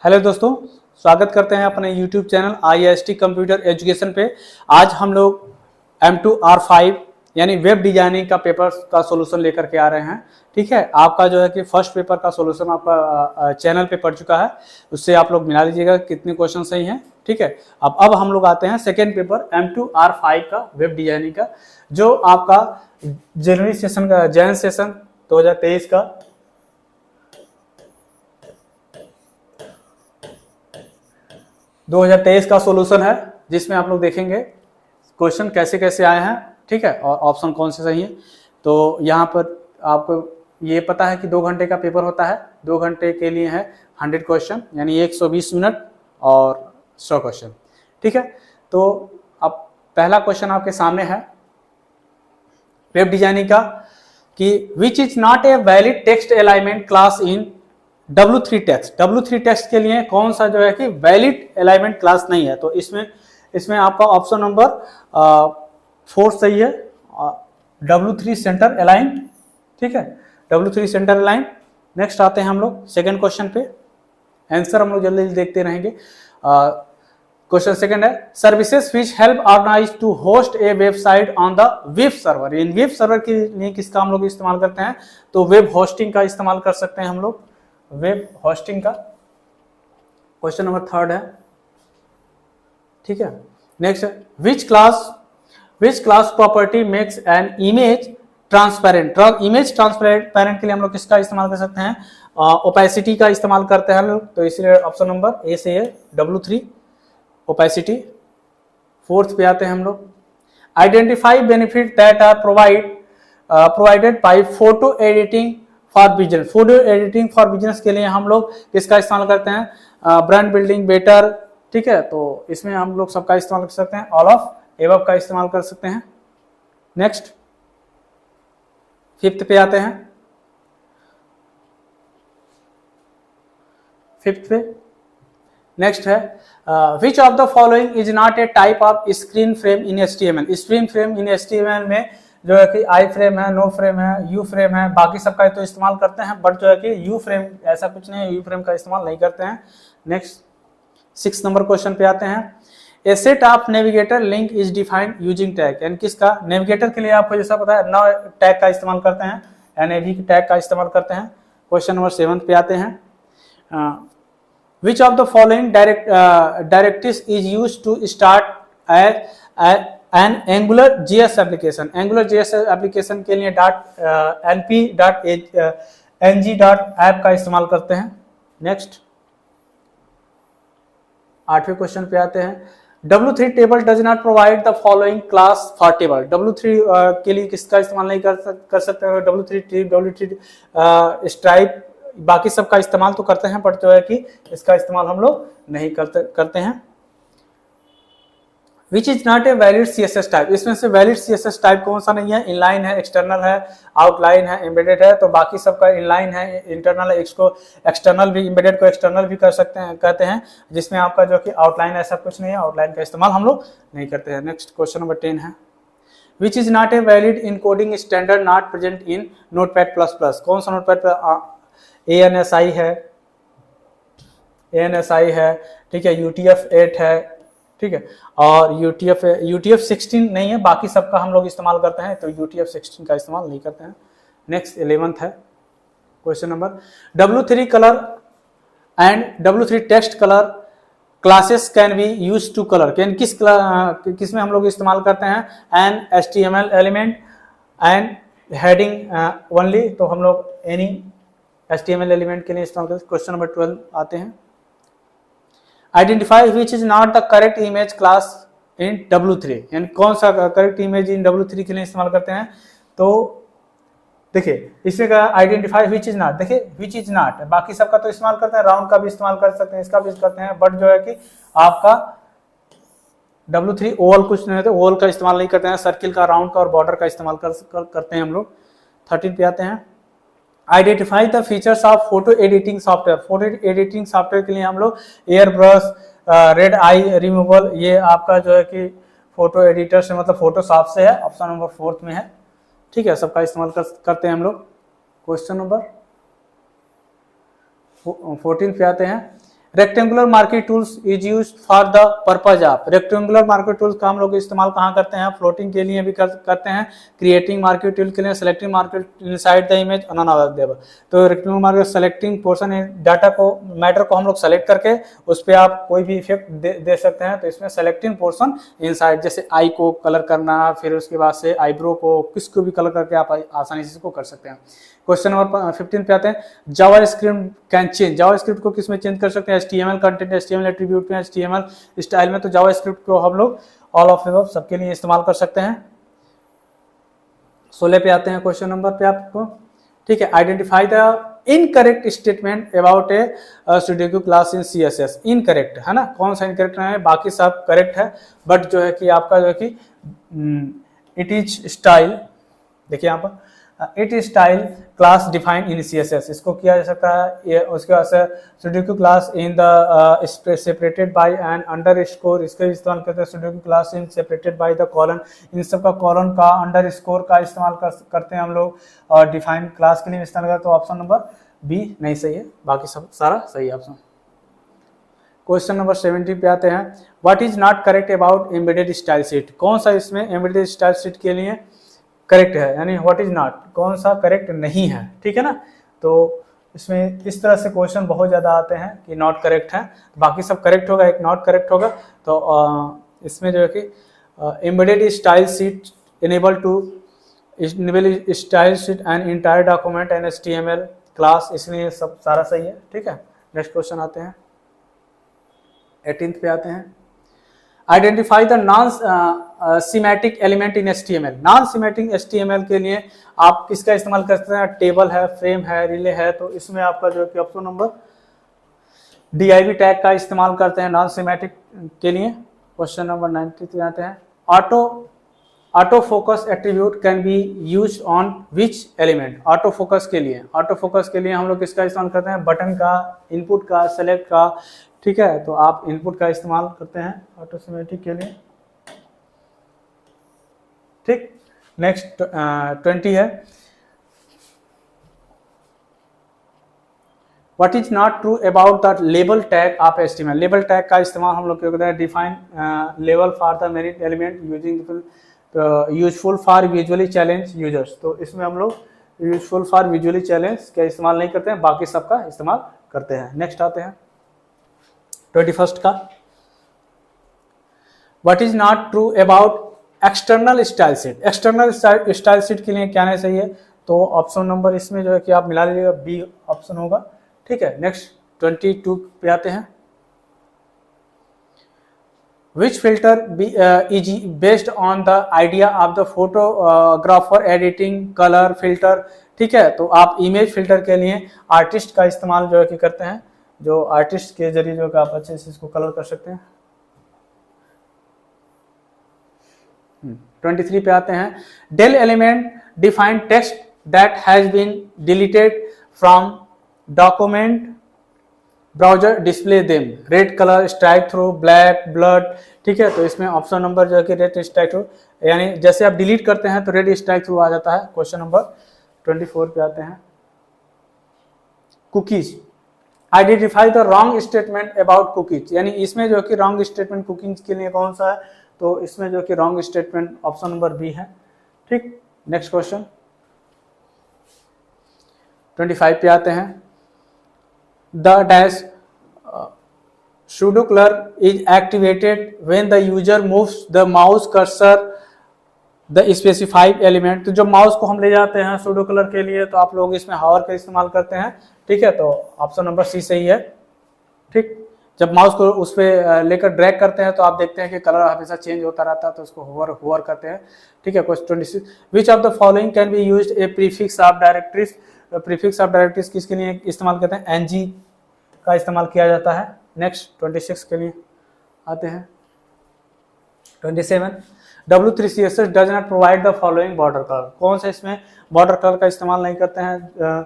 Hello दोस्तों, स्वागत करते हैं अपने YouTube channel IIST computer education पे। आज हम लोग M2R5 यानी वेब डिजाइनिंग का पेपर का सॉल्यूशन लेकर के आ रहे हैं। ठीक है, आपका जो है कि फर्स्ट पेपर का सॉल्यूशन आपका चैनल पे पड़ चुका है, उससे आप लोग मिला लीजिएगा कितने क्वेश्चन सही हैं। ठीक है, अब हम लोग आते हैं सेकेंड पेपर M2R5 का वेब डिजाइनिंग का, जो आपका जनवरी सेशन का जैन सेशन 2023 का 2023 का सॉल्यूशन है, जिसमें आप लोग देखेंगे क्वेश्चन कैसे कैसे आए हैं। ठीक है, और ऑप्शन कौन से सही है। तो यहाँ पर आपको ये पता है कि 2 घंटे का पेपर होता है। 2 घंटे के लिए है 100 क्वेश्चन यानी 120 मिनट और 100 क्वेश्चन। ठीक है, तो अब पहला क्वेश्चन आपके सामने है वेब डिजाइनिंग का कि which is not a valid text alignment class in W3 text. W3 text के लिए कौन सा जो है कि वैलिड अलाइनमेंट क्लास नहीं है। तो इसमें आपका ऑप्शन नंबर 4 सही है, W3 सेंटर अलाइन। ठीक है, W3 सेंटर अलाइन। नेक्स्ट आते हैं हम लोग सेकंड क्वेश्चन पे। आंसर हम लोग जल्दी देखते रहेंगे। क्वेश्चन सेकंड है services which help organize to host a website on the web server. इन वेब सर्वर के लिए किसका हम लोग इस्तेमाल करते हैं, तो वेब होस्टिंग का इस्तेमाल कर सकते हैं हम लोग, वेब होस्टिंग का। क्वेश्चन नंबर थर्ड है। ठीक है, नेक्स्ट है which class property makes an image transparent. Image transparent के लिए हम लोग किसका इस्तेमाल कर सकते हैं, ओपेसिटी का इस्तेमाल करते हैं हम लोग। तो इसलिए ऑप्शन नंबर ए से है W3 ओपेसिटी। फोर्थ पे आते हैं हम लोग identify benefit that are provided by photo editing for business. Photo editing for business के लिए हम लोग किसका इस्तेमाल करते हैं, ब्रांड बिल्डिंग बेटर। ठीक है, तो इसमें हम लोग सबका इस्तेमाल कर सकते हैं, ऑल ऑफ एबव का इस्तेमाल कर सकते हैं। नेक्स्ट फिफ्थ पे आते हैं। फिफ्थ पे नेक्स्ट है विच of the following is not a type of screen frame in HTML। Screen frame in HTML में जो है कि आई फ्रेम है, नो फ्रेम है, यू फ्रेम है, बाकी सबका तो इस्तेमाल करते हैं, बट जो है कि यू फ्रेम ऐसा कुछ नहीं है, यू फ्रेम का इस्तेमाल नहीं करते हैं। नेक्स्ट 6 नंबर क्वेश्चन पे आते हैं। A set of navigator link is defined using tag. यानी किसका, नेविगेटर के लिए आपको जैसा पता है नौ टैग का इस्तेमाल करते हैं, NAV टैग का इस्तेमाल करते हैं। क्वेश्चन नंबर 7 पे आते हैं। Which of the following directives is used to start an Angular JS application. Angular JS application के लिए np.ng.app का इस्तेमाल करते हैं। नेक्स्ट 8वें क्वेश्चन पे आते हैं। W3 table does not provide the following class for table. W3 के लिए किसका इस्तेमाल नहीं कर सकते हैं, W3 स्ट्राइप, बाकी सबका इस्तेमाल तो करते हैं, बट जो है कि इसका इस्तेमाल हम लोग नहीं करते हैं। Which is not a valid CSS type. इसमें से वैलिड CSS टाइप कौन सा नहीं है, इनलाइन है, एक्सटर्नल है, आउटलाइन है, एम्बेडेड है। तो बाकी सबका इनलाइन है, इंटरनल है, इसको एक्सटर्नल भी, एम्बेडेड को एक्सटर्नल भी कर सकते हैं, कहते हैं, जिसमें आपका जो कि आउटलाइन ऐसा कुछ नहीं है, आउटलाइन का इस्तेमाल हम लोग नहीं करते हैं। नेक्स्ट क्वेश्चन नंबर 10 है which is not a valid encoding standard not present in Notepad++। कौन सा नोटपैड, ANSI है, ठीक है, UTF-8 है, ठीक है, और UTF-16 नहीं है, बाकी सबका हम लोग इस्तेमाल करते हैं, तो UTF-16 का इस्तेमाल नहीं करते हैं। नेक्स्ट 11th है question number W3 colour and W3 text colour classes can be use to colour. किस में हम लोग इस्तेमाल करते हैं, an HTML element and heading only. तो हम लोग एनी HTML एलिमेंट के लिए इस्तेमाल करते हैं। क्वेश्चन नंबर 12 आते हैं। Identify which is not the correct image class in W3। यानी कौन सा करेक्ट इमेज इन W3 के लिए इस्तेमाल करते हैं। तो देखिए इसमें का आइडेंटिफाई विच इज नॉट, देखिए विच इज नॉट, बाकी सबका तो इस्तेमाल करते हैं, राउंड का भी इस्तेमाल कर सकते हैं, इसका भी करते हैं, बट जो है कि आपका W3 ओवल कुछ नहीं होता, ओवल का इस्तेमाल नहीं करते हैं, सर्किल का, राउंड का और बॉर्डर का इस्तेमाल करते हैं हम लोग। 13 पे आते हैं। Identify the features of photo editing software. Photo editing software के लिए हम लोग एयर ब्रश, रेड आई रिमूवल, ये आपका जो है कि फोटो एडिटर से मतलब फोटोशॉप से है, ऑप्शन नंबर 4 में है। ठीक है, सबका इस्तेमाल करते हैं हम लोग। क्वेश्चन नंबर 14 पे आते हैं। Rectangular market tools is use for the purpose of, rectangular market tools का हम लोग इस्तेमाल कहाँ करते हैं, फ्लोटिंग के लिए भी करते हैं, क्रिएटिंग मार्केट टूल के लिए, selecting market inside the image unavailable. तो rectangular market selecting portion data को, मैटर को हम लोग सेलेक्ट करके उस पर आप कोई भी इफेक्ट दे सकते हैं। तो इसमें सेलेक्टिंग पोर्शन इनसाइड, जैसे आई को कलर करना, फिर उसके बाद से आईब्रो को, किसको भी कलर करके आप आसानी से इसको कर सकते हैं। क्वेश्चन नंबर 15 पे आते हैं, जावास्क्रिप्ट कैन चेंज, जावास्क्रिप्ट को किस में चेंज कर सकते हैं, HTML कंटेंट, HTML एट्रीब्यूट में, HTML स्टाइल में। तो जावास्क्रिप्ट को हम लोग ऑल ऑफ एबव सबके लिए इस्तेमाल कर सकते हैं। 16 पे आते हैं क्वेश्चन नंबर पे आपको, ठीक है, identify the incorrect statement about A sudoku class in CSS। Incorrect है ना, कौन सा इनकरेक्ट है, बाकी सब करेक्ट है, बट जो है कि आपका जो है कि इट इज स्टाइल, देखिए यहाँ पर it is style class defined in CSS, इसको किया जा सकता है। ये उसके बाद से pseudo class in the separated by an underscore, इसका इस्तेमाल करते हैं। Pseudo class in separated by the colon, इन सब का कॉलन का अंडरस्कोर का इस्तेमाल करते हैं हम लोग, और डिफाइंड क्लास के लिए इस्तेमाल करते हैं। तो ऑप्शन नंबर बी नहीं सही है, बाकी सब सारा सही है ऑप्शन। क्वेश्चन नंबर 17 पे आते हैं, what is not correct about embedded style sheet, कौन सा इसमें एम्बेडेड स्टाइल शीट के लिए करेक्ट है, यानी व्हाट इज नॉट, कौन सा करेक्ट नहीं है, ठीक है ना। तो इसमें इस तरह से क्वेश्चन बहुत ज़्यादा आते हैं कि नॉट करेक्ट है, बाकी सब करेक्ट होगा, एक नॉट करेक्ट होगा। तो इसमें जो है कि embedded style sheet enable to enable style sheet and entire document and HTML class, इसलिए सब सारा सही है, ठीक है। नेक्स्ट क्वेश्चन आते हैं 18 पे आते हैं, identify the non schematic element in HTML। Non schematic HTML के लिए आप किसका इस्तेमाल करते हैं, टेबल है, फ्रेम है, रिले है। तो इसमें आपका जो कि ऑप्शन नंबर div टैग का इस्तेमाल करते हैं नॉन सीमेटिक के लिए। क्वेश्चन नंबर 93 आते हैं, auto focus attribute can be use on which element. Auto focus के लिए हम लोग किसका इस्तेमाल करते हैं, बटन का, इनपुट का, सेलेक्ट का, ठीक है। तो आप इनपुट का इस्तेमाल करते हैं ऑटो सीमेटिक के लिए, ठीक। नेक्स्ट 20 है, what is not true about the label tag of HTML। Label tag का इस्तेमाल हम लोग क्यों करते हैं, define label for the merit element using useful for visually challenge users. तो इसमें हम लोग यूजफुल फॉर विजुअली चैलेंज का इस्तेमाल नहीं करते हैं, बाकी सबका इस्तेमाल करते हैं। नेक्स्ट आते हैं 21 का, what is not true about external style sheet. External style sheet के लिए क्या नहीं सही है, तो ऑप्शन नंबर इसमें जो है कि आप मिला लीजिएगा, बी ऑप्शन होगा, ठीक है। नेक्स्ट 22 पे आते हैं, विच filter is based on the idea of the photographer editing colour filter, ठीक है। तो आप इमेज फिल्टर के लिए आर्टिस्ट का इस्तेमाल जो है कि करते हैं, जो आर्टिस्ट के जरिए जो आप अच्छे से इसको कलर कर सकते हैं। 23 पे आते हैं, del element define text that has been deleted from document browser display them, red colour strike through, black blood, ठीक है। तो इसमें ऑप्शन नंबर जो है कि रेड स्ट्राइक थ्रू, यानी जैसे आप डिलीट करते हैं तो रेड स्ट्राइक थ्रू आ जाता है। क्वेश्चन नंबर 24 पे आते हैं, cookies, identify the wrong statement about cookies, यानी इसमें जो कि रॉन्ग स्टेटमेंट कुकीज के लिए कौन सा है, तो इसमें जो कि wrong statement option number B है, ठीक। नेक्स्ट क्वेश्चन 25 पे आते हैं, the dash sudo color is activated when the user moves the mouse cursor the specified element। तो जब माउस को हम ले जाते हैं sudo color के लिए तो आप लोग इसमें hover का इस्तेमाल करते हैं, ठीक है। तो ऑप्शन नंबर सी सही है, ठीक। जब माउस को उस पर लेकर ड्रैग करते हैं तो आप देखते हैं कि कलर हमेशा चेंज होता रहता है, तो उसको होवर करते हैं, ठीक है। Question 26, which of the following can be used A prefix of directories. Prefix of directories किसके लिए इस्तेमाल करते हैं, एनजी का इस्तेमाल किया जाता है। नेक्स्ट 26 के लिए आते हैं 27, W3CSS does not provide the following border colour. कौन सा इसमें बॉर्डर कलर का इस्तेमाल नहीं करते हैं,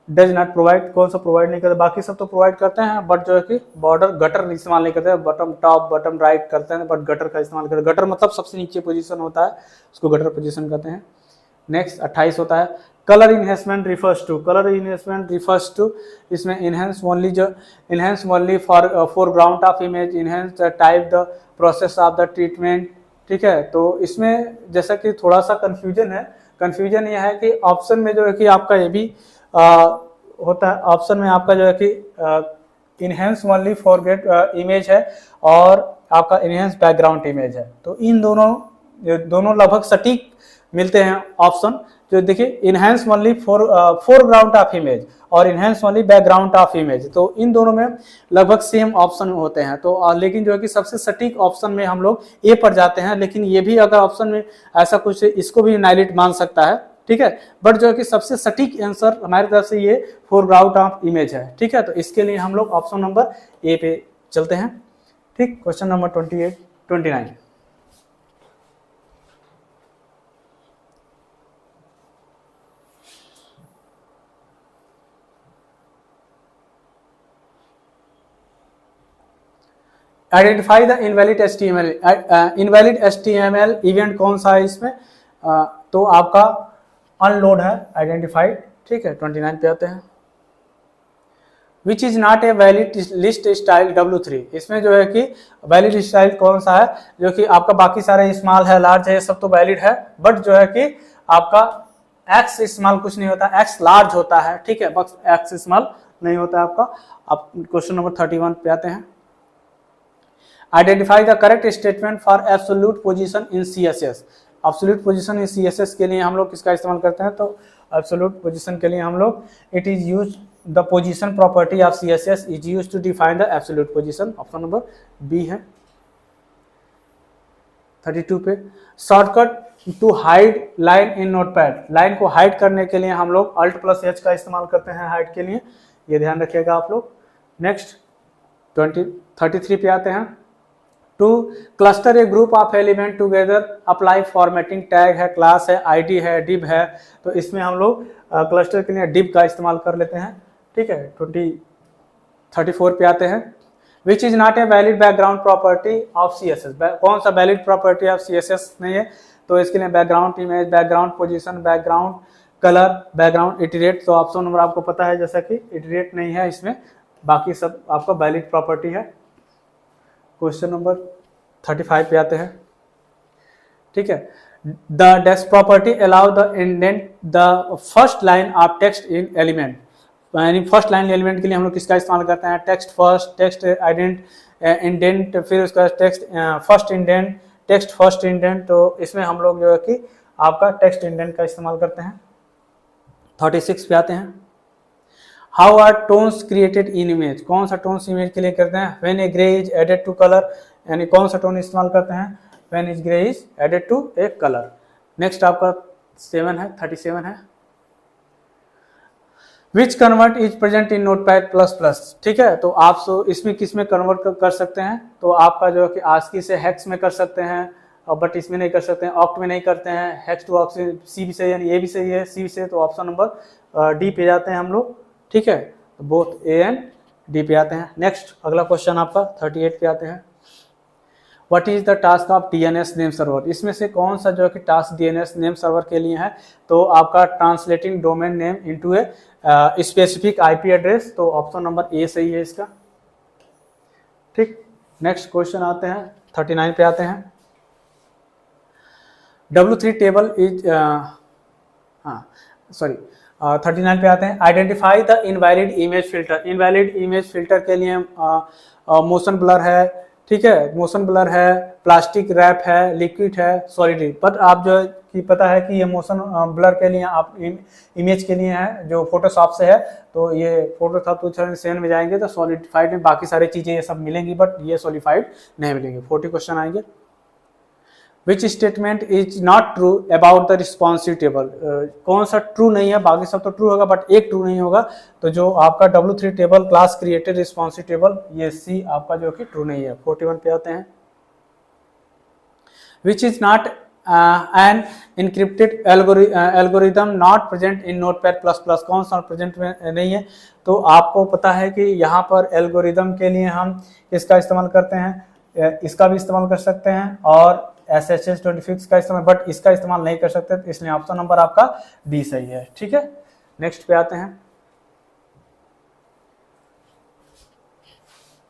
डज नॉट प्रोवाइड, कौन सा प्रोवाइड नहीं करते, बाकी सब तो प्रोवाइड करते हैं, बट जो है कि बॉर्डर गटर इस्तेमाल नहीं करते हैं, बटन टॉप बटन राइट करते हैं, बट गटर का इस्तेमाल करते हैं। गटर मतलब सबसे नीचे पोजीशन होता है, उसको गटर पोजीशन कहते हैं। नेक्स्ट 28 होता है, कलर इन्हेंसमेंट रिफर्स टू इसमें enhance only for foreground of image, enhance the type the process of the treatment. ठीक है, तो इसमें जैसा कि थोड़ा सा कंफ्यूजन यह है कि ऑप्शन में जो है कि आपका ये भी होता है, ऑप्शन में आपका जो है कि इनहेंस ओनली फॉरगेट इमेज है और आपका इनहेंस बैकग्राउंड इमेज है। तो इन दोनों लगभग सटीक मिलते हैं ऑप्शन। जो देखिए enhance only foreground of image और enhance only background of image, तो इन दोनों में लगभग सेम ऑप्शन होते हैं। तो लेकिन जो है कि सबसे सटीक ऑप्शन में हम लोग ए पर जाते हैं, लेकिन ये भी अगर ऑप्शन में ऐसा कुछ इसको भी इनवैलिड मान सकता है। ठीक है, बट जो है कि सबसे सटीक आंसर हमारी तरफ से ये फोरग्राउंड ऑफ इमेज है। ठीक है, तो इसके लिए हम लोग ऑप्शन नंबर ए पे चलते हैं। ठीक, question number 29। Identify the invalid HTML। Invalid HTML event कौन सा है इसमें? तो आपका अनलोड है आइडेंटिफाइड। ठीक है, 29 पे आते हैं। Which is not a valid list style W3। इसमें जो है कि वैलिड स्टाइल कौन सा है? जो कि आपका बाकी सारे स्मॉल है, लार्ज है, ये सब तो वैलिड है, बट जो है कि आपका एक्स स्मॉल कुछ नहीं होता, एक्स लार्ज होता है। ठीक है, बस एक्स स्मॉल नहीं होता है आपका। अब क्वेश्चन नंबर 31 पे आते हैं। Identify the correct statement for absolute position in CSS। Absolute position in CSS के लिए हम लोग किसका इस्तेमाल करते हैं? तो एब्सोल्यूट पोजीशन के लिए हम लोग it is use the position property of CSS is use to define the absolute position. Option number B है। 32 पे shortcut to hide line in Notepad. Line को हाइड करने के लिए हम लोग Alt+H का इस्तेमाल करते हैं हाइड के लिए, ये ध्यान रखिएगा आप लोग। नेक्स्ट 33 पे आते हैं। Two cluster A group of element together apply formatting. Tag है, क्लास है, आईडी है, डिव है, तो इसमें हम लोग क्लस्टर के लिए डिव का इस्तेमाल कर लेते हैं। ठीक है, 34 पे आते हैं। Which is not a valid background property of CSS। कौन सा वैलिड प्रॉपर्टी ऑफ CSS नहीं है? तो इसके लिए background image, background position, background colour, background iterate. तो ऑप्शन नंबर आपको पता है जैसा कि इटरेट नहीं है इसमें, बाकी सब आपका वैलिड प्रॉपर्टी है। क्वेश्चन नंबर 35 पे आते हैं। ठीक है, the desk property allow the indent the first line of text in element. यानी फर्स्ट लाइन एलिमेंट के लिए हम लोग किसका इस्तेमाल करते हैं? टेक्स्ट फर्स्ट, टेक्स्ट इंडेंट, फिर उसका text first indent, text first indent. तो इसमें हम लोग जो है कि आपका टेक्स्ट इंडेंट का इस्तेमाल करते हैं। 36 पे आते हैं। How are tones created in image. कौन सा टोन्स इमेज के लिए करते हैं? When a grey is added to colour, यानी कौन सा टोन इस्तेमाल करते हैं? When is grey is added to a colour. Next आपका 37 है। Which convert is present in Notepad++. ठीक है, तो आप इसमें किस में कन्वर्ट कर सकते हैं? तो आपका जो है कि ASCII से हेक्स में कर सकते हैं, बट इसमें नहीं कर सकते हैं, ऑक्ट में नहीं करते हैं, हेक्स टू ऑक्ट सी भी सही है, यानी ए भी सही है, सी भी सही है। तो ऑप्शन नंबर डी पे जाते हैं हम लोग। ठीक है, तो बोथ ए एंड डी पे आते हैं। नेक्स्ट अगला क्वेश्चन आपका 38 पे आते हैं। What is the task of DNS name server. इसमें से कौन सा जो है कि टास्क DNS नेम सर्वर के लिए है? तो आपका translating domain name into a specific IP address. तो ऑप्शन नंबर ए सही है इसका। ठीक, नेक्स्ट क्वेश्चन आते हैं 39 पे आते हैं। W3 टेबल इज 39 पे आते हैं। Identify the invalid image filter. Invalid image filter के लिए मोशन ब्लर है, ठीक है, मोशन ब्लर है, प्लास्टिक रैप है, लिक्विड है, सॉलिड। बट आप जो कि पता है कि ये मोशन ब्लर के लिए आप इमेज के लिए है जो फोटोशॉप से है, तो ये फोटोशॉप तो सेन में जाएंगे तो सॉलिडिफाइड में बाकी सारी चीजें ये सब मिलेंगी, बट ये सॉलिडिफाइड नहीं मिलेंगे। 40 क्वेश्चन आएंगे। विच statement is not true about the responsive table. कौन सा ट्रू नहीं है? बाकी सब तो ट्रू होगा, बट एक ट्रू नहीं होगा। तो जो आपका W3 table class created responsive table, ये सी आपका जो कि ट्रू नहीं है। 41 पे आते हैं। Which is not an encrypted algorithm not present in notepad++. कौन सा प्रेजेंट में नहीं है? तो आपको पता है कि यहाँ पर एल्गोरिदम के लिए हम इसका इस्तेमाल करते हैं, इसका भी इस्तेमाल कर सकते हैं, और SHS-26 का इस्तेमाल, बट इसका इस्तेमाल नहीं कर सकते, तो इसलिए ऑप्शन नंबर आपका डी सही है। ठीक है, नेक्स्ट पे आते हैं,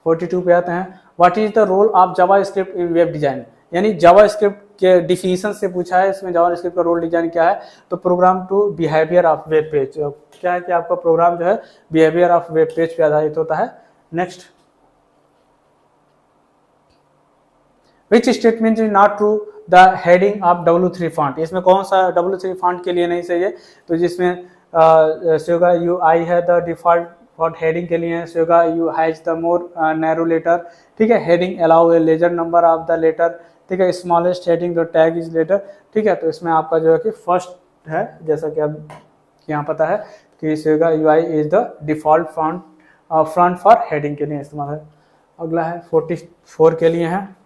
42 पे आते हैं। What is the role of JavaScript in web design, यानी जावास्क्रिप्ट के डिफिनीशन से पूछा है इसमें जावास्क्रिप्ट का रोल डिजाइन क्या है, तो program to behaviour of web page, क्या है कि आपका प्रोग्राम जो है बिहेवियर ऑफ वेब पेज पे आधारित होता है। Next, which statement is not true the heading of W3 font, इसमें कौन सा W3 फॉन्ट के लिए नहीं सही है, तो जिसमें Swagga UI है द डिफॉल्ट फॉन्ट हेडिंग के लिए, Swagga UI has the more narrow letter, ठीक है, heading allow a larger number of the letter, ठीक है, smallest heading the tag is letter, ठीक है, तो इसमें आपका जो है कि फर्स्ट है, जैसा कि आप यहाँ पता है कि Swagga UI is the default front for heading के लिए इस्तेमाल है। अगला है 44 के लिए है,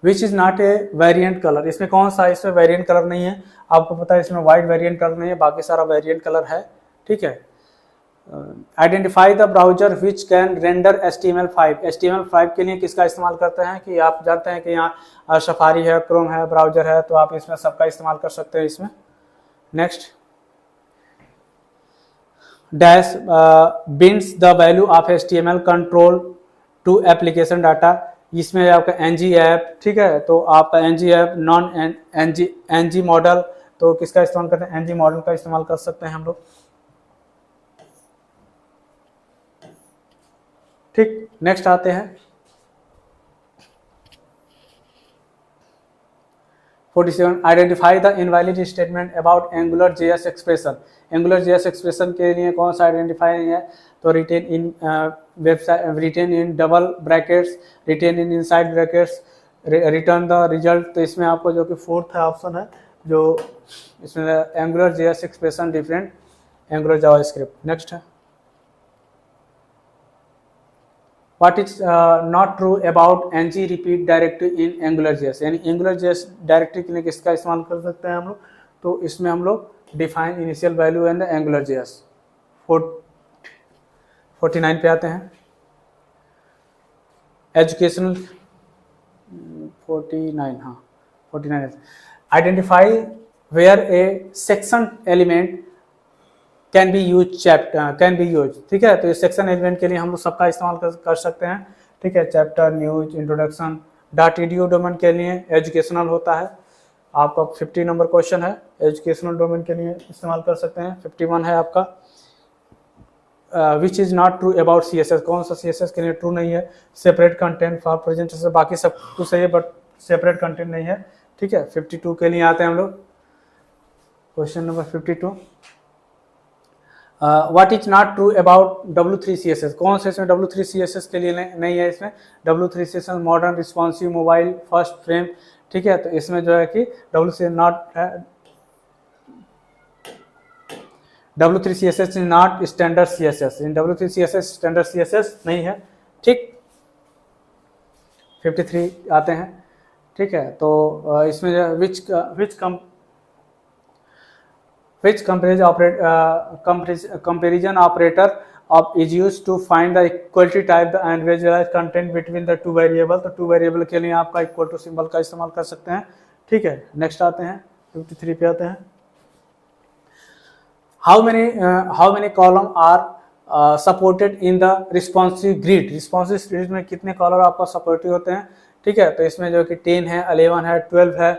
which is not a variant colour, इसमें कौन सा, इसमें वेरिएंट कलर नहीं है, आपको पता है इसमें वाइट वेरिएंट कलर नहीं है, बाकी सारा वेरिएंट कलर है। ठीक है, identify the browser which can render HTML5, HTML5 के लिए किसका इस्तेमाल करते हैं, कि आप जानते हैं कि यहाँ सफारी है, क्रोम है, ब्राउजर है, तो आप इसमें सबका इस्तेमाल कर सकते हैं इसमें। Next, dash binds the value of HTML control to application data, इसमें आपका NG ऐप, ठीक है, तो आपका NG app non NG model, तो किसका इस्तेमाल करते हैं, NG मॉडल का इस्तेमाल कर सकते हैं हम लोग। ठीक, नेक्स्ट आते हैं 47, identify the invalid statement about Angular JS expression, Angular JS expression के लिए कौन सा आइडेंटिफाई है, तो written in website, written in double brackets, written in inside brackets, return the result, तो इसमें आपको जो कि फोर्थ ऑप्शन है, जो इसमें angular JS expression different angular JavaScript. Next है, What is not true about ng repeat directory in AngularJS, यानी AngularJS डायरेक्टरी के लिए किसका इस्तेमाल कर सकते हैं हम लोग, तो इसमें हम लोग define initial value and AngularJS। 49 पे आते हैं, एजुकेशनल 49, हाँ 49, identify where a section element can be use, ठीक है, तो इस सेक्शन एलिमेंट के लिए हम लोग सबका इस्तेमाल कर सकते हैं। ठीक है, chapter, news, introduction, .edu domain के लिए एजुकेशनल होता है, आपका 50 नंबर क्वेश्चन है, एजुकेशनल डोमेन के लिए इस्तेमाल कर सकते हैं। 51 है आपका, which is not true about CSS, कौन सा CSS के लिए ट्रू नहीं है, सेपरेट कंटेंट फॉर प्रेजेंटेशन, बाकी सब कुछ सही है बट सेपरेट कंटेंट नहीं है। ठीक है, 52 के लिए आते हैं हम लोग, question number 52, what is not true about W3 CSS, कौन से इसमें W3 CSS के लिए नहीं है, इसमें W3 CSS modern responsive mobile first frame, ठीक है, तो इसमें जो है कि W3 CSS is not standard CSS, in W3 CSS standard CSS नहीं है। ठीक, 53 आते हैं, ठीक है, तो इसमें which comparison operator is used to find the equality type and visualize content between the two variable, तो two variable के लिए आपका इक्वल टू सिंबल का इस्तेमाल कर सकते हैं। ठीक है, नेक्स्ट आते हैं 53 पे आते हैं, how many column are supported in the responsive grid, responsive grid में कितने कॉलम आपका सपोर्टिव होते हैं। ठीक है, तो इसमें जो कि 10 है, 11 है, 12 है।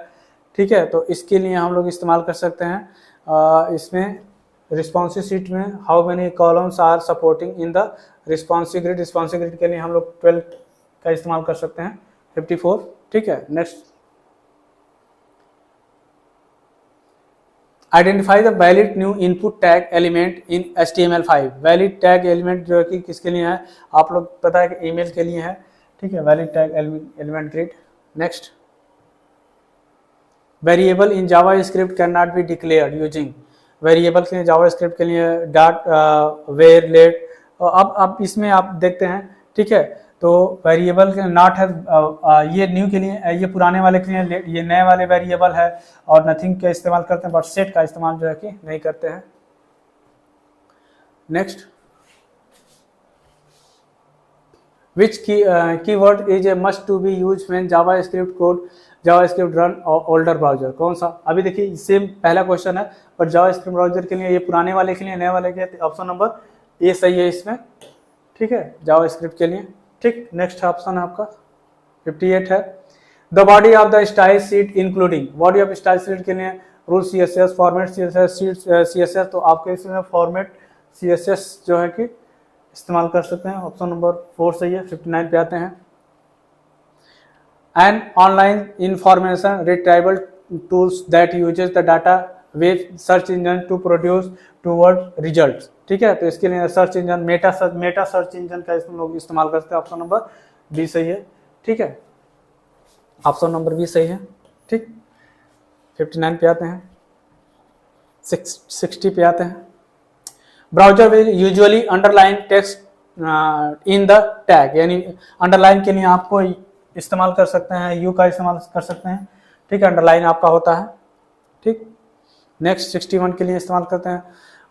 ठीक है, तो इसके लिए हम लोग इस्तेमाल कर सकते हैं, इसमें रिस्पॉन्सिव शीट में how many columns are supporting in the responsive grid, responsive grid के लिए हम लोग 12 का इस्तेमाल कर सकते हैं। 54, ठीक है, next, identify the valid new input tag element in HTML5, valid tag element जो कि किसके लिए है, आप लोग पता है कि ईमेल के लिए है। ठीक है, valid tag element grid. Next, variable in JavaScript can not be declared using, variable के जावास्क्रिप्ट के लिए डॉट वेयर लेट, अब इसमें आप देखते हैं। ठीक है, तो वेरिएबल के नॉट है, ये न्यू के लिए, ये पुराने वाले के लिए, ये नए वाले वेरिएबल है, और नथिंग का इस्तेमाल करते हैं बट सेट का इस्तेमाल जो है कि नहीं करते हैं। Next, which keyword is a must to be use when JavaScript code JavaScript run older browser, कौन सा? अभी देखिए सेम पहला क्वेश्चन है, और जावास्क्रिप्ट ब्राउजर के लिए, ये पुराने वाले के लिए, नए वाले के लिए ऑप्शन नंबर ए सही है इसमें, ठीक है, जावास्क्रिप्ट के लिए। ठीक, नेक्स्ट ऑप्शन है आपका 58 है, the body of the style sheet including, body of style sheet के लिए rule CSS, format CSS, CSS, तो आपके इसमें फॉर्मेट CSS जो है कि इस्तेमाल कर सकते हैं, ऑप्शन नंबर 4 सही है। 59 पे आते हैं, and online information retrieval tools that uses the data web search engine to produce toward result, ठीक है, तो इसके लिए search engine meta search engine का लोग इस्तेमाल करते हैं, ऑप्शन नंबर बी सही है, ठीक है, ऑप्शन नंबर बी सही है। ठीक, 59 पे आते हैं, 60 पे आते हैं, browser will usually underline text in the tag, यानी अंडरलाइन के लिए आपको इस्तेमाल कर सकते हैं, यू का इस्तेमाल कर सकते हैं, ठीक है, अंडरलाइन आपका होता है। ठीक, नेक्स्ट 61 के लिए इस्तेमाल करते हैं,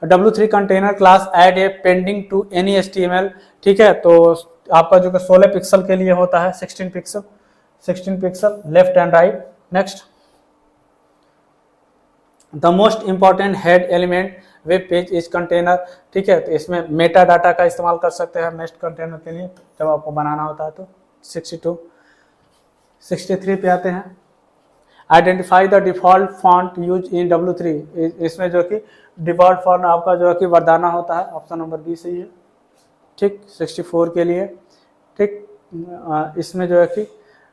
W3 container class add a pending to any HTML, ठीक है, तो आपका जो कि 16 पिक्सल के लिए होता है, 16 pixel left and right. Next, the most important head element web page is container, ठीक है, तो इसमें मेटा डाटा का इस्तेमाल कर सकते हैं नेक्स्ट कंटेनर के लिए जब आपको बनाना होता है तो। 62, 63 पे आते हैं, identify the default font use in W3, इसमें जो कि डिफॉल्ट फॉन्ट आपका जो है कि वर्दाना होता है, ऑप्शन नंबर बी सही है। ठीक, 64 के लिए, ठीक, इसमें जो है कि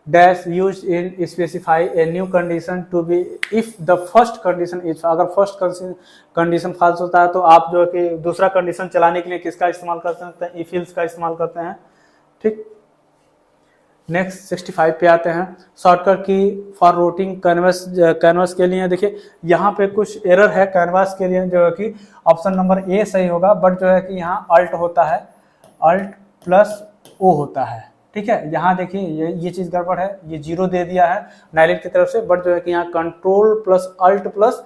dash use in specify a new condition to be if the first condition is, अगर फर्स्ट कंडीशन फॉल्स होता है तो आप जो है कि दूसरा कंडीशन चलाने के लिए किसका इस्तेमाल कर सकते हैं, इफ एल्स का इस्तेमाल करते हैं। ठीक, नेक्स्ट 65 पे आते हैं, शॉर्टकट की फॉर रूटिंग कैनवस के लिए, देखिए यहाँ पे कुछ एरर है कैनवास के लिए, जो है कि ऑप्शन नंबर ए सही होगा, बट जो है कि यहाँ अल्ट होता है, अल्ट प्लस ओ होता है, ठीक है, यहाँ देखिए ये चीज़ गड़बड़ है, ये 0 दे दिया है नाइलेट की तरफ से, बट जो है कि यहाँ कंट्रोल प्लस अल्ट प्लस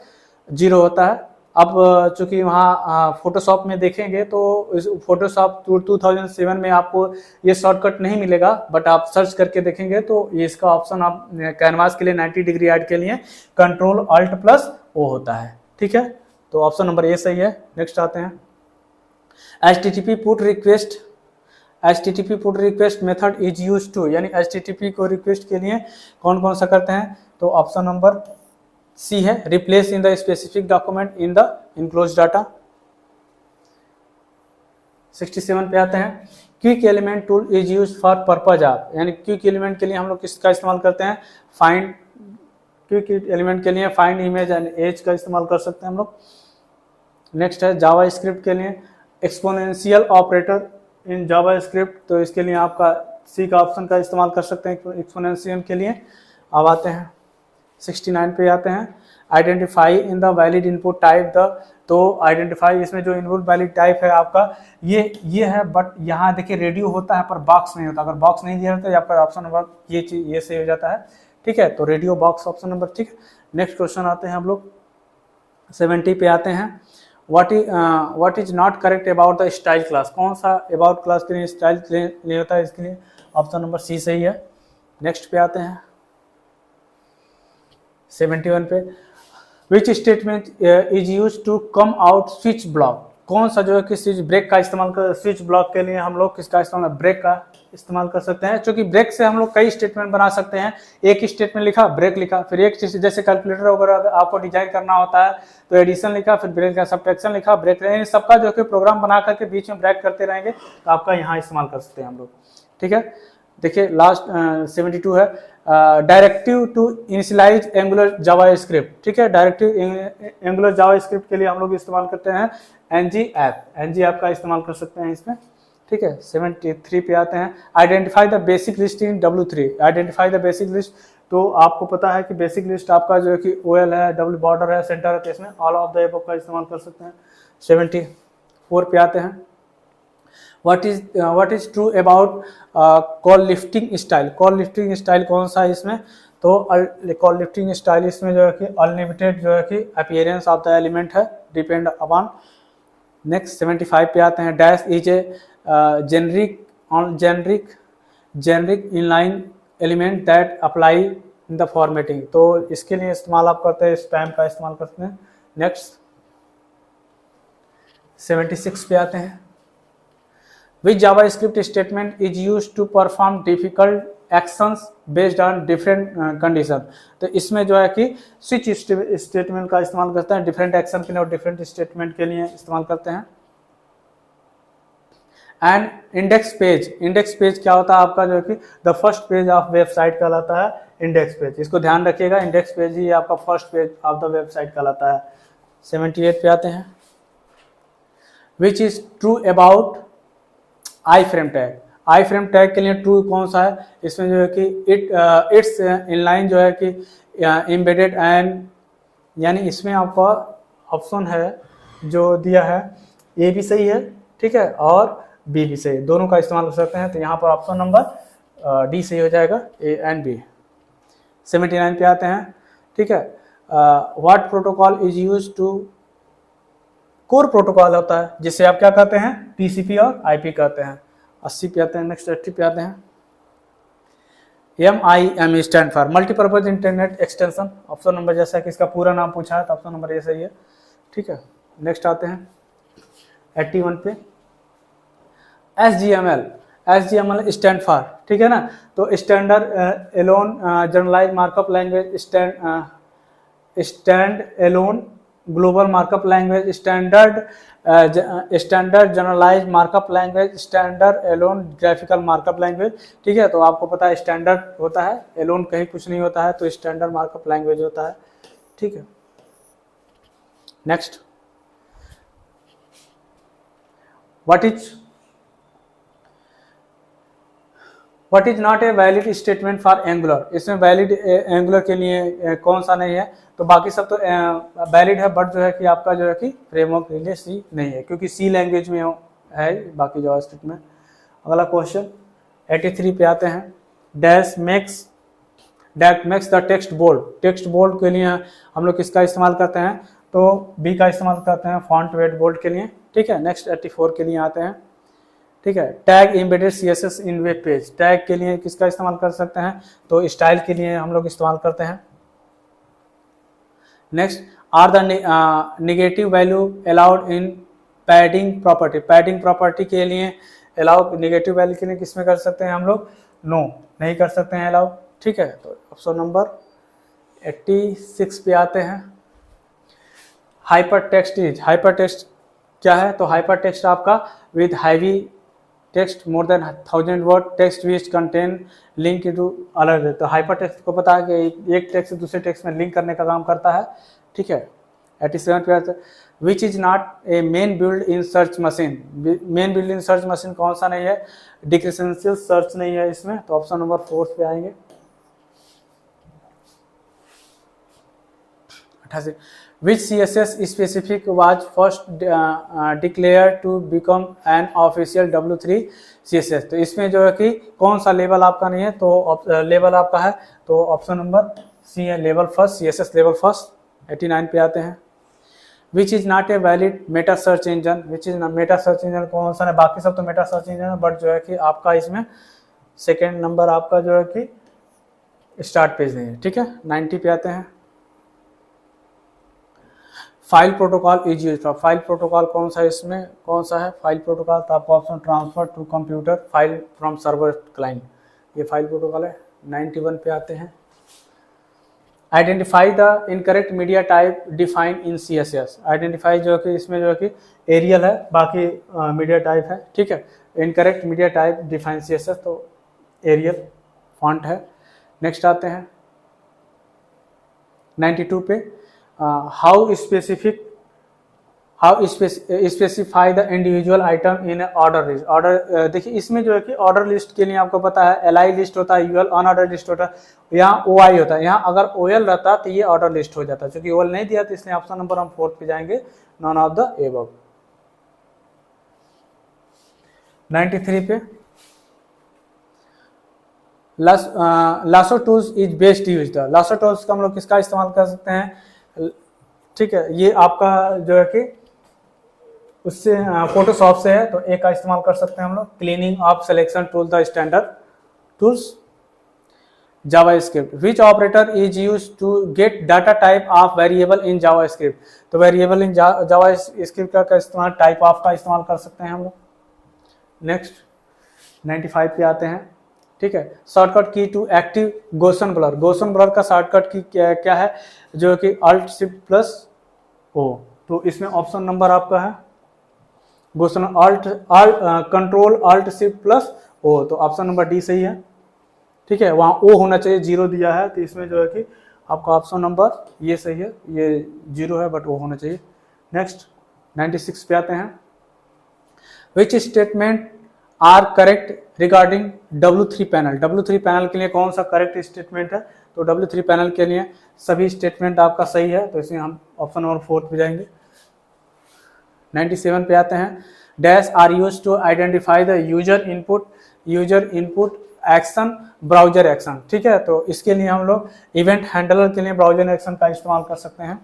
0 होता है। अब चूंकि वहाँ फोटोशॉप में देखेंगे तो इस फोटोशॉप 2007 में आपको ये शॉर्टकट नहीं मिलेगा, बट आप सर्च करके देखेंगे तो ये इसका ऑप्शन आप कैनवास के लिए 90 डिग्री ऐड के लिए कंट्रोल अल्ट प्लस ओ होता है, ठीक है, तो ऑप्शन नंबर ए सही है। नेक्स्ट आते हैं, HTTP put request method is use to, यानी HTTP को रिक्वेस्ट के लिए कौन कौन सा करते हैं, तो ऑप्शन नंबर सी है, replace in the specific document in the enclose data. 67 पे आते हैं, quick element tool is use for purpose of, यानी क्विक एलिमेंट के लिए हम लोग किसका इस्तेमाल करते हैं, फाइंड, क्विक एलिमेंट के लिए फाइंड इमेज एंड एज का इस्तेमाल कर सकते हैं हम लोग। नेक्स्ट है जावा स्क्रिप्ट के लिए एक्सपोनेंशियल ऑपरेटर इन जावा स्क्रिप्ट, तो इसके लिए आपका सी का ऑप्शन का इस्तेमाल कर सकते हैं एक्सपोनेंशियल के लिए। अब आते हैं 69 पे आते हैं, identify in the valid input type the, तो आइडेंटिफाई इसमें जो इनपुट वैलिड टाइप है आपका ये है, बट यहाँ देखिए रेडियो होता है पर बॉक्स नहीं होता, अगर बॉक्स नहीं दिया तो यहाँ पर ऑप्शन नंबर ये चीज ये सही हो जाता है, ठीक है, तो रेडियो बॉक्स ऑप्शन नंबर, ठीक है। नेक्स्ट क्वेश्चन आते हैं हम लोग 70 पे आते हैं, what is not correct about the style class, कौन सा अबाउट क्लास के लिए स्टाइल नहीं होता है, इसके लिए ऑप्शन नंबर सी सही है। नेक्स्ट पे आते हैं 71 पे, which statement is use to come out switch block, कौन सा जो है कि स्विच ब्रेक का इस्तेमाल कर, स्विच ब्लॉक के लिए हम लोग किसका इस्तेमाल, ब्रेक का इस्तेमाल कर सकते हैं, क्योंकि ब्रेक से हम लोग कई स्टेटमेंट बना सकते हैं, एक स्टेटमेंट लिखा ब्रेक लिखा, फिर एक चीज जैसे कैलकुलेटर वगैरह आपको डिजाइन करना होता है तो एडिशन लिखा, फिर ब्रेक का सब्ट्रैक्शन लिखा, ब्रेक, सबका जो है प्रोग्राम बना करके बीच में ब्रेक करते रहेंगे तो आपका यहाँ इस्तेमाल कर सकते हैं हम लोग, ठीक है। देखिए लास्ट 72 है, directive to initialize Angular JavaScript, ठीक है, डायरेक्टिव एंगुलर जावा स्क्रिप्ट के लिए हम लोग इस्तेमाल करते हैं NG ऐप का इस्तेमाल कर सकते हैं इसमें, ठीक है। 73 पे आते हैं, identify the basic list in W3, identify the basic list, तो आपको पता है कि बेसिक लिस्ट आपका जो है कि OL है, डब्ल्यू बॉर्डर है, सेंटर है, तो इसमें ऑल ऑफ द एबव का इस्तेमाल कर सकते हैं। 74 पे आते हैं, what is true about call lifting style, call lifting style कौन सा है इसमें, तो कॉल लिफ्टिंग स्टाइल इसमें जो है कि अनलिमिटेड जो है कि अपीयरेंस ऑफ द एलिमेंट है, डिपेंड अपॉन। नेक्स्ट 75 पे आते हैं, dash is a generic generic inline element that apply in the formatting, तो इसके लिए इस्तेमाल आप करते हैं, स्पैम का इस्तेमाल करते हैं। नेक्स्ट 76 पे आते हैं। Which JavaScript statement is used to perform difficult actions based on different condition, तो इसमें जो है कि स्विच स्टेटमेंट का इस्तेमाल करते हैं डिफरेंट एक्शन के लिए और डिफरेंट स्टेटमेंट के लिए इस्तेमाल करते हैं। एंड इंडेक्स पेज क्या होता है आपका, जो कि the first page of website कहलाता है इंडेक्स पेज, इसको ध्यान रखिएगा, इंडेक्स पेज ही आपका first page of the website कहलाता है। 78 पे आते हैं। Which is true about I frame tag, I frame tag के लिए ट्रू कौन सा है, इसमें जो है कि इट्स इनलाइन जो है कि एम्बेडेड एंड, यानी इसमें आपका ऑप्शन है जो दिया है ए भी सही है, ठीक है, और बी भी सही, दोनों का इस्तेमाल कर सकते हैं, तो यहाँ पर ऑप्शन नंबर डी सही हो जाएगा, ए एंड बी। 79 पे आते हैं, ठीक है। What protocol is use to, core protocol होता है जिसे आप क्या कहते हैं, टीसीपी और आईपी कहते हैं। 80 पे आते हैं। नेक्स्ट 80 पे आते हैं। MIM stand for multipurpose internet extension, option number जैसा कि इसका पूरा नाम पूछा है तो ऑप्शन नंबर ये सही है, ठीक है। नेक्स्ट आते हैं 81 पे। SGML स्टैंड फॉर, ठीक है ना, तो standard alone generalize markup language, stand alone global markup language, standard generalize markup language, standard alone graphical markup language, ठीक है। तो आपको पता है स्टैंडर्ड होता है, एलोन कहीं कुछ नहीं होता है, तो स्टैंडर्ड मार्कअप लैंग्वेज होता है, ठीक है। Next what is not a valid statement for angular, इसमें वैलिड एंगुलर के लिए कौन सा नहीं है, तो बाकी सब तो वैलिड है, बट जो है कि आपका जो है कि फ्रेमवर्क के लिए सी नहीं है, क्योंकि सी लैंग्वेज में है बाकी जावास्क्रिप्ट में। अगला क्वेश्चन 83 पे आते हैं। Dash makes the text bold, text bold के लिए हम लोग किसका इस्तेमाल करते हैं, तो बी का इस्तेमाल करते हैं फॉन्ट वेट बोल्ड के लिए, ठीक है। नेक्स्ट 84 के लिए आते हैं, ठीक है। टैग एम्बेडेड CSS इन वेब पेज, टैग के लिए किसका इस्तेमाल कर सकते हैं, तो स्टाइल के लिए हम लोग इस्तेमाल करते हैं। Next are the negative value allowed in padding property, padding property के लिए अलाउ, नेगेटिव वैल्यू के लिए किसमें कर सकते हैं हम लोग, नो नहीं कर सकते हैं अलाउ, ठीक है। तो ऑप्शन नंबर 86 पे आते हैं। हाइपर टेक्स्ट क्या है, तो हाइपर टेक्स्ट आपका with heavy text more than 1000 word text which contain link to अलग, तो हाइपर टेक्स्ट को पता है कि एक टेक्स्ट से दूसरे टेक्स्ट में लिंक करने का काम करता है, ठीक है। 87 पे आते हैं। Which is not a main build in search machine, main build in search machine कौन सा नहीं है, डिक्रिसेंशियल सर्च नहीं है इसमें, तो ऑप्शन नंबर 4 पे आएंगे। 88 which CSS specific was first declared to become an official W3 CSS, तो इसमें जो है कि कौन सा लेवल आपका नहीं है, तो लेवल आपका है, तो ऑप्शन नंबर सी है, level first, CSS level first. 89 पे आते हैं। Which is not a valid Meta search engine, which is Meta search engine कौन सा है, बाकी सब तो मेटा सर्च इंजन है, बट जो है कि आपका इसमें सेकेंड नंबर आपका जो है कि स्टार्ट पेज नहीं है, ठीक है। 90 पे आते हैं। File protocol is use for, file protocol कौन सा है, इसमें कौन सा है फाइल प्रोटोकॉल, तो आपको option transfer to computer file from server client, ये फाइल प्रोटोकॉल है। 91 पे आते हैं। Identify the incorrect media type define in CSS, identify जो कि इसमें जो है कि एरियल है, बाकी मीडिया टाइप है, ठीक है। Incorrect media type define CSS, तो एरियल फॉन्ट है। नेक्स्ट आते हैं 92 पे। How specify the individual item in order list, order देखिए इसमें जो है कि ऑर्डर लिस्ट के लिए आपको पता है LI लिस्ट होता है, UL अनऑर्डर लिस्ट होता है, यहाँ OI होता है, यहाँ अगर OL रहता तो ये ऑर्डर लिस्ट हो जाता, क्योंकि OL नहीं दिया तो इसलिए ऑप्शन नंबर हम 4 पे जाएंगे, नॉन ऑफ द एबव। 93 पे lasso tools is best use, the lasso tools का हम लोग किसका इस्तेमाल कर सकते हैं, ठीक है। ये आपका जो है कि उससे फोटोशॉप से है, तो ए का इस्तेमाल कर सकते हैं हम लोग। Cleaning of selection tool the standard, tools JavaScript. Which operator is used to get data type of variable in JavaScript? तो वेरिएबल इन JavaScript का इस्तेमाल टाइप ऑफ का इस्तेमाल कर सकते हैं हम लोग। नेक्स्ट 95 पे आते हैं, ठीक है। Shortcut key to active Gaussian blur. Gaussian blur का शॉर्टकट की क्या है, जो कि Alt Shift प्लस O। तो इसमें ऑप्शन नंबर आपका है Gaussian control Alt Shift plus O, तो ऑप्शन नंबर डी सही है, ठीक है। वहाँ ओ होना चाहिए, 0 दिया है, तो इसमें जो है कि आपका ऑप्शन नंबर ये सही है, ये 0 है बट ओ होना चाहिए। नेक्स्ट 96 पे आते हैं। Which statement are correct regarding W3 panel. W3 panel के लिए कौन सा करेक्ट स्टेटमेंट है, तो W3 पैनल के लिए सभी स्टेटमेंट आपका सही है, तो इसमें हम ऑप्शन नंबर 4 पे जाएंगे। 97 पे आते हैं। Dash are used to identify the user input action browser action, ठीक है। तो इसके लिए हम लोग इवेंट हैंडलर के लिए ब्राउजर एक्शन का इस्तेमाल कर सकते हैं,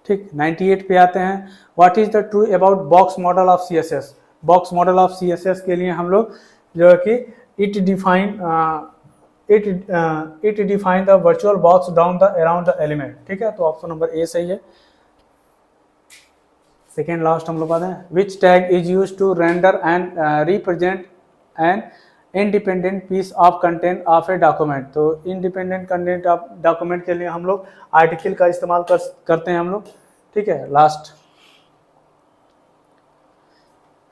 ठीक। 98 पे आते हैं। What is the true about box model of CSS। Box model of CSS के लिए हम लोग जो है कि it define the virtual box down the around the element, ठीक है। तो ऑप्शन नंबर ए सही है। सेकेंड लास्ट हम लोग आते हैं। Which tag is use to render and represent an independent piece of content of a document. तो इंडिपेंडेंट कंटेंट ऑफ डॉक्यूमेंट के लिए हम लोग आर्टिकल का इस्तेमाल करते हैं हम लोग, ठीक है। Last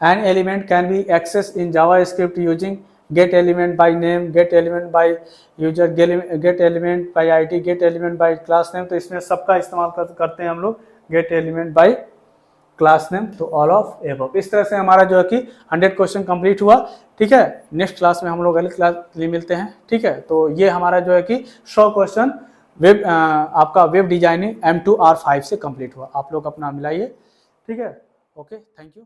an element can be access in JavaScript using get element by name, get element by user, get element by ID, get element by class name. तो इसमें सबका इस्तेमाल करते हैं हम लोग, get element by class name, तो all of above. इस तरह से हमारा जो है कि 100 क्वेश्चन कंप्लीट हुआ, ठीक है। नेक्स्ट क्लास में हम लोग अगली क्लास के लिए मिलते हैं, ठीक है। तो ये हमारा जो है कि 100 क्वेश्चन वेब आपका वेब डिजाइनिंग M2R5 से कंप्लीट हुआ। आप लोग अपना मिलाइए, ठीक है। Okay, thank you.